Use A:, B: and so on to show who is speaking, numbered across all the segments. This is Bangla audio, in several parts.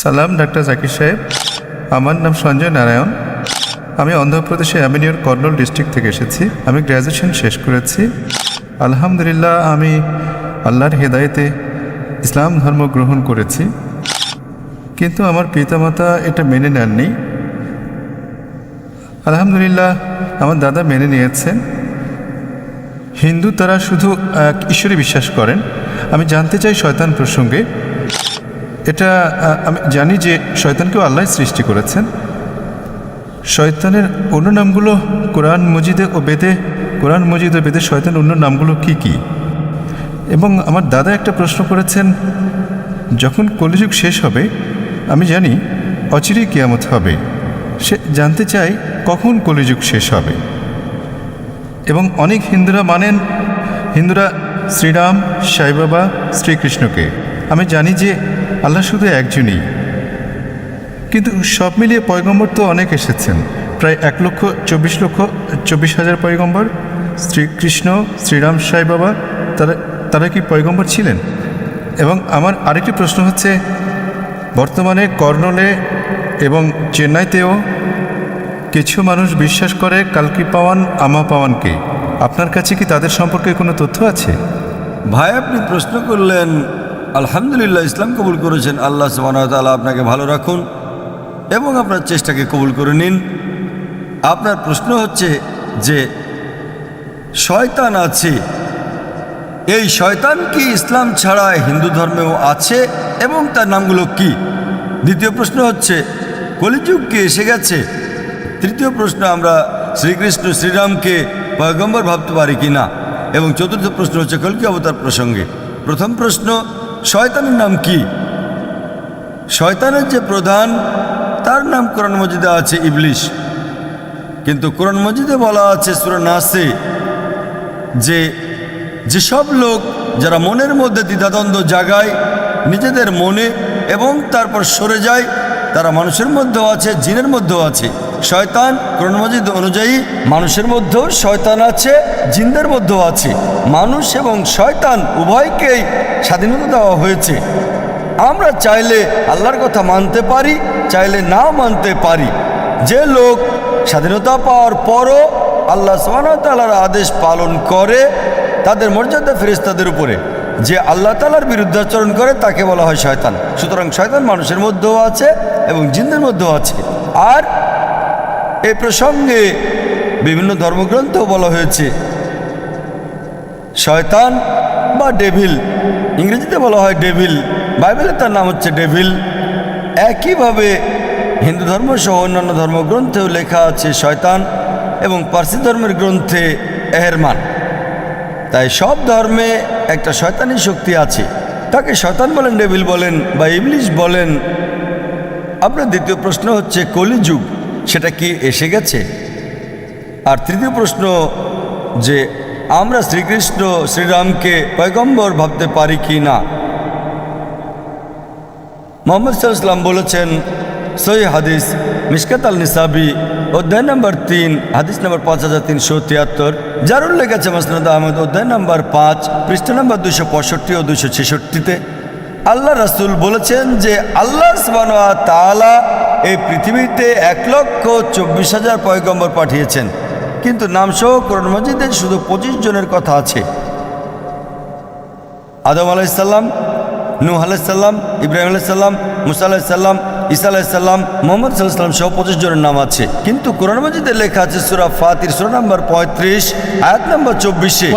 A: সালাম ডাক্তার জাকির সাহেব, আমার নাম সঞ্জয় নারায়ণ। আমি অন্ধ্রপ্রদেশের অ্যাভিনিউর কর্নুল ডিস্ট্রিক্ট থেকে এসেছি। আমি গ্র্যাজুয়েশন শেষ করেছি। আলহামদুলিল্লাহ, আমি আল্লাহর হেদায়েতে ইসলাম ধর্ম গ্রহণ করেছি, কিন্তু আমার পিতামাতা এটা মেনে নেননি। আলহামদুলিল্লাহ, আমার দাদা মেনে নিয়েছেন। হিন্দু তারা শুধু এক ঈশ্বরে বিশ্বাস করেন। আমি জানতে চাই শয়তান প্রসঙ্গে। এটা আমি জানি যে শয়তানকেও আল্লাহ সৃষ্টি করেছেন। শয়তানের অন্য নামগুলো কোরআন মজিদ ও বেদে শয়তান অন্য নামগুলো কি কি? এবং আমার দাদা একটা প্রশ্ন করেছেন, যখন কলিযুগ শেষ হবে, আমি জানি অচিরেই কিয়ামত হবে, সে জানতে চাই কখন কলিযুগ শেষ হবে। এবং অনেক হিন্দুরা শ্রীরাম, সাই বাবা, শ্রীকৃষ্ণকে। আমি জানি যে আল্লাহ শুধু একজনই, কিন্তু সব মিলিয়ে পয়গম্বর তো অনেক এসেছেন, প্রায় 1,24,24,000 পয়গম্বর। শ্রীকৃষ্ণ, শ্রীরাম, সাই বাবা, তারা কি পয়গম্বর ছিলেন? এবং আমার আরেকটি প্রশ্ন হচ্ছে, বর্তমানে কর্নলে এবং চেন্নাইতেও কিছু মানুষ বিশ্বাস করে কালকি পাওয়ান, আমা পাওয়ানকে। আপনার কাছে কি তাদের সম্পর্কে কোনো তথ্য আছে?
B: ভাই, আপনি প্রশ্ন করলেন, আলহামদুলিল্লাহ, ইসলাম কবুল করেছেন। আল্লাহ সুবহানাহু ওয়া তাআলা আপনাকে ভালো রাখুন এবং আপনার চেষ্টাকে কবুল করে নিন। আপনার প্রশ্ন হচ্ছে যে শয়তান আছে, এই শয়তান কি ইসলাম ছাড়া হিন্দু ধর্মেও আছে এবং তার নামগুলো কি? দ্বিতীয় প্রশ্ন হচ্ছে, কলিযুগ কি এসে গেছে? তৃতীয় প্রশ্ন, আমরা শ্রীকৃষ্ণ শ্রীরামকে পয়গম্বর ভাবতে পারি কি না? এবং চতুর্থ প্রশ্ন হচ্ছে কলকি অবতার প্রসঙ্গে। প্রথম প্রশ্ন, শয়তানের নাম কি? শয়তানের যে প্রধান, তার নাম কোরআন মজিদে আছে ইবলিশ। কিন্তু কোরআন মজিদে বলা আছে সূরা নাসে যে যেসব লোক যারা মনের মধ্যে দ্বিধাদ্বন্দ্ব জাগায় নিজেদের মনে এবং তারপর সরে যায়, তারা মানুষের মধ্যেও আছে, জিনের মধ্যেও আছে। শয়তান কোরআন মজিদ অনুযায়ী মানুষের মধ্যেও শয়তান আছে, জিনদের মধ্যেও আছে। মানুষ এবং শয়তান উভয়কেই স্বাধীনতা দেওয়া হয়েছে। আমরা চাইলে আল্লাহর কথা মানতে পারি, চাইলে নাও মানতে পারি। যে লোক স্বাধীনতা পাওয়ার পরও আল্লাহ সুবহানাহু ওয়া তাআলার আদেশ পালন করে, তাদের মর্যাদা ফেরেশতাদের উপরে। যে আল্লাহ তাআলার বিরুদ্ধাচরণ করে তাকে বলা হয় শয়তান। সুতরাং শয়তান মানুষের মধ্যেও আছে এবং জিনদের মধ্যেও আছে। আর এই প্রসঙ্গে বিভিন্ন ধর্মগ্রন্থও বলা হয়েছে শয়তান বা ডেভিল, ইংরেজিতে বলা হয় ডেভিল, বাইবেলে তার নাম হচ্ছে ডেভিল। একইভাবে হিন্দু ধর্ম সহ অন্যান্য ধর্মগ্রন্থেও লেখা আছে শয়তান, এবং পার্সি ধর্মের গ্রন্থে এহেরমান। তাই সব ধর্মে একটা শয়তানি শক্তি আছে, তাকে শয়তান বলেন, ডেভিল বলেন বা ইবলিশ বলেন। আপনার দ্বিতীয় প্রশ্ন হচ্ছে কলিযুগ সেটা কি এসে গেছে? আর তৃতীয় প্রশ্ন যে আমরা শ্রীকৃষ্ণ শ্রীরামকে পয়গম্বর ভাবতে পারি কি না? মুহাম্মদ সাল্লাল্লাহু আলাইহি ওয়াসাল্লাম বলেছেন, সহিহ হাদিস মিশকাত আল নিসাবি অধ্যায় নম্বর 3 হাদিস নম্বর 5373, যার উল্লেখ আছে মুসনাদ আহমদ অধ্যায় নম্বর 5 পৃষ্ঠা নম্বর 265 ও 266-তে। আল্লাহ রাসূল বলেছেন যে আল্লাহ সুবহানাহু ওয়া তাআলা এই পৃথিবীতে 1,24,000 পয়গম্বর পাঠিয়েছেন, কিন্তু নামসহ কোরআন মাজিদে শুধু 25 জনের কথা আছে। আদম আলাইহিস সালাম, নূহ আলাইহিস সালাম, ইব্রাহিম আলাইহিস সালাম, মুসা আলাইহিস সালাম, ঈসা আলাইহিস সালাম, মুহাম্মদ সাল্লাল্লাহু আলাইহি ওয়াসাল্লাম সহ 25 জনের নাম আছে। কিন্তু কোরআন মাজিদে লেখা আছে সূরা ফাতির সূরা নম্বর 35 আয়াত নম্বর 24-এ,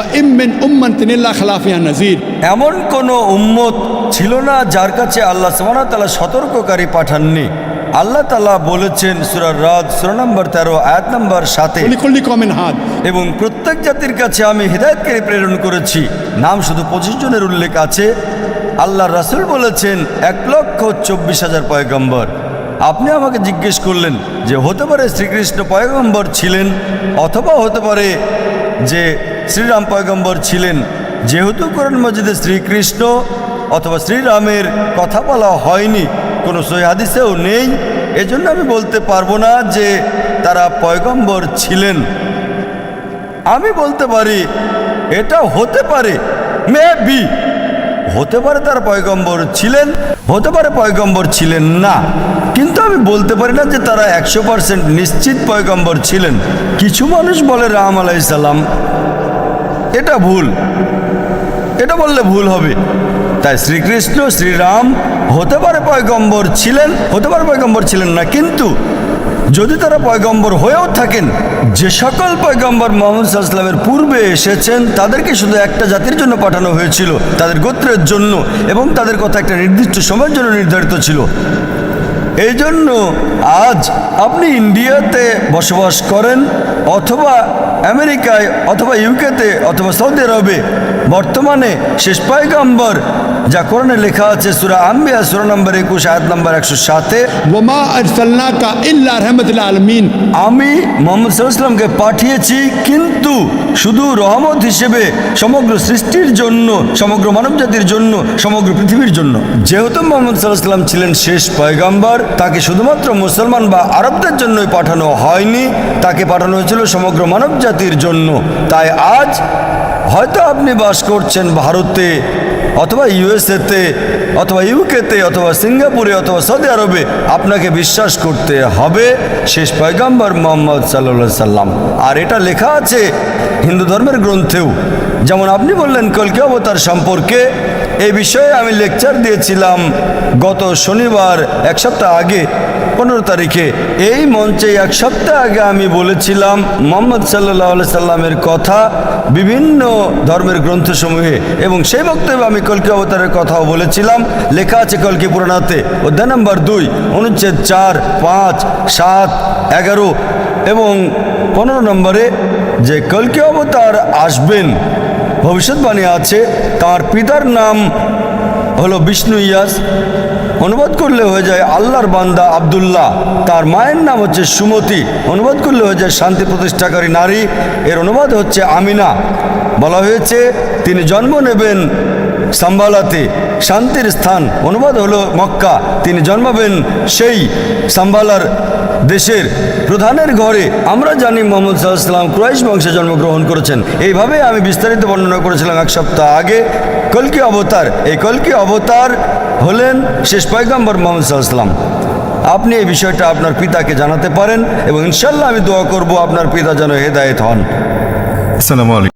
B: এমন কোন উম্মত ছিল না যার কাছে আল্লাহ সুবহানাহু ওয়া তাআলা সতর্ককারী পাঠাননি। আল্লাহ তাআলা বলেছেন সূরা রাদ সূরা নম্বর 13 আয়াত নম্বর 7-এ, এবং প্রত্যেক জাতির কাছে আমি হিদায়াতকারী প্রেরণ করেছি। নাম শুধু 25 জনের উল্লেখ আছে। আল্লাহ রাসূল বলেছেন 1,24,000 পয়গম্বর। আপনি আমাকে জিজ্ঞেস করলেন যে হতে পারে শ্রীকৃষ্ণ পয়গম্বর ছিলেন, অথবা হতে পারে যে শ্রীরাম পয়গম্বর ছিলেন। যেহেতু কোরআন মাজিদে শ্রীকৃষ্ণ অথবা শ্রীরামের কথা বলা হয়নি, কোনো সহিহ হাদিসেও নেই, এজন্য আমি বলতে পারবো না যে তারা পয়গম্বর ছিলেন। আমি বলতে পারি এটা হতে পারে, মেবি হতে পারে তারা পয়গম্বর ছিলেন। হতে পারে পয়গম্বর ছিলেন না, কিন্তু আমি বলতে পারি না যে তারা 100% নিশ্চিত পয়গম্বর ছিলেন। কিছু মানুষ বলে রাম আলাইহিসসালাম, এটা ভুল, এটা বললে ভুল হবে। তাই শ্রীকৃষ্ণ শ্রীরাম হতে পারে পয়গম্বর ছিলেন, হতে পারে পয়গম্বর ছিলেন না, কিন্তু যদি তারা পয়গম্বর হয়েও থাকেন, যে সকল পয়গম্বর মুহাম্মদ সাল্লাল্লাহু আলাইহি ওয়াসাল্লামের পূর্বে এসেছেন তাদেরকে শুধু একটা জাতির জন্য পাঠানো হয়েছিল, তাদের গোত্রের জন্য, এবং তাদের কথা একটা নির্দিষ্ট সময়ের জন্য নির্ধারিত ছিল। এই জন্য আজ আপনি ইন্ডিয়াতে বসবাস করেন, অথবা আমেরিকায়, অথবা ইউকেতে, অথবা সৌদি আরবে, বর্তমানে শেষ পয়গম্বর যা কোরআনে লেখা আছে সূরা আম্বিয়া সূরা নম্বর 21 আয়াত নম্বর 107,
C: ওমা আরসালনাকা ইল্লা রাহমাতুল আলামিন,
B: আমি মুহাম্মদ সাল্লাল্লাহু আলাইহি ওয়াসাল্লামকে পাঠিয়েছি কিন্তু শুধু রহমত হিসেবে সমগ্র সৃষ্টির জন্য, সমগ্র মানবজাতির জন্য, সমগ্র পৃথিবীর জন্য। যেহেতু মুহাম্মদ সাল্লাল্লাহু আলাইহি ওয়াসাল্লাম ছিলেন শেষ পয়গম্বর, তাকে শুধুমাত্র মুসলমান বা আরবদের জন্যই পাঠানো হয়নি, তাকে পাঠানো হয়েছিল সমগ্র মানবজাতির জন্য। তাই আজ হয়তো আপনি বাস করছেন ভারতে, অথবা ইউএসএতে, অথবা ইউকেতে, অথবা সিঙ্গাপুরে, অথবা সৌদি আরবে, আপনাকে বিশ্বাস করতে হবে শেষ পয়গম্বর মুহাম্মদ সাল্লাল্লাহু আলাইহি সাল্লাম। আর এটা লেখা আছে হিন্দু ধর্মের গ্রন্থেও। যেমন আপনি বললেন কল্কি অবতার সম্পর্কে, এই বিষয়ে আমি লেকচার দিয়েছিলাম গত শনিবার, এক সপ্তাহ আগে 15 তারিখে। এই মঞ্চে এক সপ্তাহ আগে আমি বলেছিলাম মুহাম্মদ সাল্লাল্লাহু আলাইহি সাল্লামের কথা বিভিন্ন ধর্মের গ্রন্থসমূহে, এবং সেই বক্তব্যে আমি কল্কি অবতারের কথাও বলেছিলাম। লেখা আছে কল্কি পুরাণাতে অধ্যায় নম্বর 2 অনুচ্ছেদ 4, 5, 7, 11 এবং 15 নম্বরে যে কল্কি অবতার আসবেন, ভবিষ্যৎবাণী আছে। তার পিতার নাম হলো বিষ্ণু ইয়াস, অনুবাদ করলে হয়ে যায় আল্লাহর বান্দা আব্দুল্লাহ। তার মায়ের নাম হচ্ছে সুমতি, অনুবাদ করলে হয়ে যায় শান্তি প্রতিষ্ঠাকারী নারী। এর অনুবাদ হচ্ছে আমিনা। বলা হয়েছে তিনি জন্ম নেবেন সাম্বালাতে, শান্তির স্থান, অনুবাদ হলো মক্কা। তিনি জন্মাবেন সেই সাম্বালার দেশের প্রধানের ঘরে। আমরা জানি মুহাম্মদ সাল্লাল্লাহু আলাইহি ওয়াসাল্লাম কুরাইশ বংশে জন্মগ্রহণ করেছেন। এইভাবে আমি বিস্তারিত বর্ণনা করেছিলাম এক সপ্তাহ আগে। কল্কি অবতার, এই কল্কি অবতার হলেন শেষ পয়গম্বর মুহাম্মদ সাল্লাল্লাহু আলাইহি ওয়াসাল্লাম। আপনি এই বিষয়টা আপনার পিতাকে জানাতে পারেন, এবং ইনশাল্লাহ আমি দোয়া করব আপনার পিতা যেন হেদায়েত হন।
A: আসসালামু আলাইকুম।